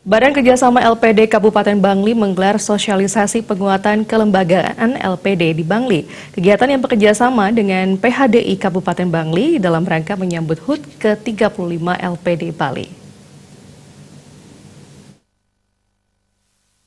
Badan Kerjasama LPD Kabupaten Bangli menggelar sosialisasi penguatan kelembagaan LPD di Bangli. Kegiatan yang bekerjasama dengan PHDI Kabupaten Bangli dalam rangka menyambut HUT ke-35 LPD Bali.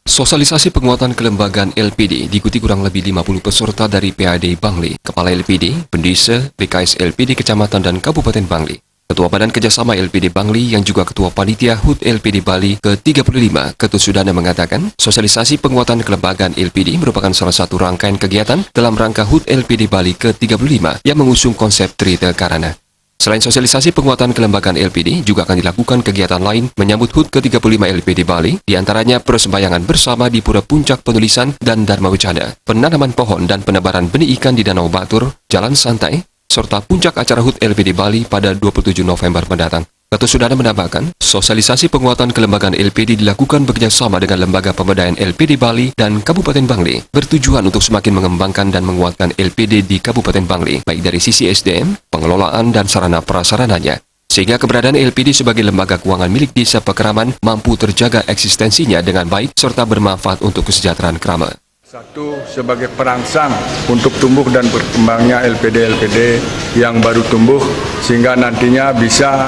Sosialisasi penguatan kelembagaan LPD diikuti kurang lebih 50 peserta dari PHDI Bangli, Kepala LPD, Pendesa, BKS LPD Kecamatan dan Kabupaten Bangli. Ketua Badan Kerjasama LPD Bangli yang juga Ketua Panitia HUT LPD Bali ke-35, Ketut Sudana mengatakan, sosialisasi penguatan kelembagaan LPD merupakan salah satu rangkaian kegiatan dalam rangka HUT LPD Bali ke-35 yang mengusung konsep Trita Karana. Selain sosialisasi penguatan kelembagaan LPD, juga akan dilakukan kegiatan lain menyambut HUT ke-35 LPD Bali, diantaranya persembahyangan bersama di Pura Puncak Penulisan dan Dharma Wicana, penanaman pohon dan penebaran benih ikan di Danau Batur, Jalan Santai, serta puncak acara HUT LPD Bali pada 27 November mendatang. Ketut Sudana menambahkan, sosialisasi penguatan kelembagaan LPD dilakukan bekerjasama dengan Lembaga Pemberdayaan LPD Bali dan Kabupaten Bangli, bertujuan untuk semakin mengembangkan dan menguatkan LPD di Kabupaten Bangli, baik dari sisi SDM, pengelolaan, dan sarana prasarananya. Sehingga keberadaan LPD sebagai lembaga keuangan milik desa Pekeraman mampu terjaga eksistensinya dengan baik serta bermanfaat untuk kesejahteraan Krama. Satu, sebagai perangsang untuk tumbuh dan berkembangnya LPD-LPD yang baru tumbuh sehingga nantinya bisa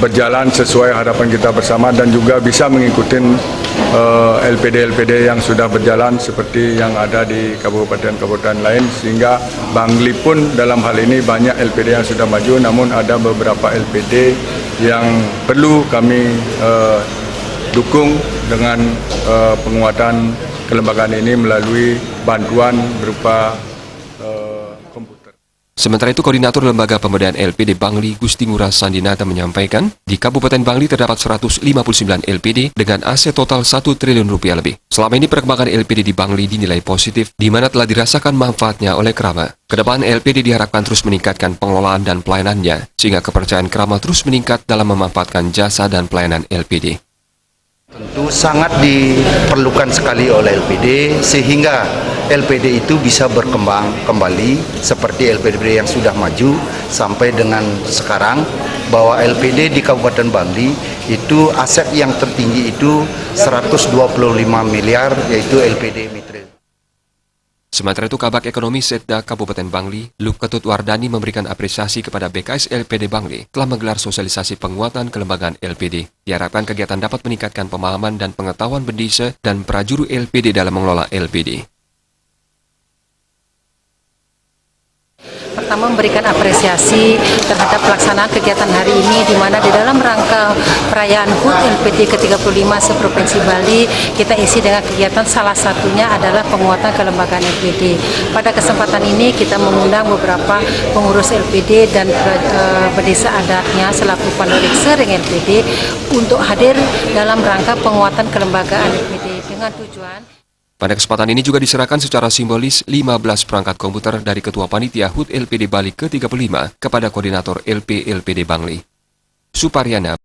berjalan sesuai harapan kita bersama dan juga bisa mengikuti LPD-LPD yang sudah berjalan seperti yang ada di kabupaten-kabupaten lain, sehingga Bangli pun dalam hal ini banyak LPD yang sudah maju, namun ada beberapa LPD yang perlu kami dukung dengan penguatan kelembagaan ini melalui bantuan berupa komputer. Sementara itu, Koordinator Lembaga Pemberdayaan LPD Bangli, Gusti Ngurah Sandinata menyampaikan, di Kabupaten Bangli terdapat 159 LPD dengan aset total 1 triliun rupiah lebih. Selama ini perkembangan LPD di Bangli dinilai positif, di mana telah dirasakan manfaatnya oleh Krama. Kedepan LPD diharapkan terus meningkatkan pengelolaan dan pelayanannya, sehingga kepercayaan Krama terus meningkat dalam memanfaatkan jasa dan pelayanan LPD. Tentu sangat diperlukan sekali oleh LPD sehingga LPD itu bisa berkembang kembali seperti LPD yang sudah maju sampai dengan sekarang, bahwa LPD di Kabupaten Bangli itu aset yang tertinggi itu 125 miliar yaitu LPD Mitra. Sementara itu, Kabak Ekonomi Setda Kabupaten Bangli, Luk Ketut Wardani memberikan apresiasi kepada BKS LPD Bangli telah menggelar sosialisasi penguatan kelembagaan LPD. Diharapkan kegiatan dapat meningkatkan pemahaman dan pengetahuan bendesa dan prajuru LPD dalam mengelola LPD. Pertama, memberikan apresiasi terhadap pelaksanaan kegiatan hari ini, di mana di dalam rangka perayaan HUT LPD ke-35 se-Provinsi Bali, kita isi dengan kegiatan salah satunya adalah penguatan kelembagaan LPD. Pada kesempatan ini kita mengundang beberapa pengurus LPD dan pedesa adatnya selaku panorik sering LPD untuk hadir dalam rangka penguatan kelembagaan LPD dengan tujuan. Pada kesempatan ini juga diserahkan secara simbolis 15 perangkat komputer dari Ketua Panitia HUT LPD Bali ke-35 kepada Koordinator LPD Bangli. Suparyana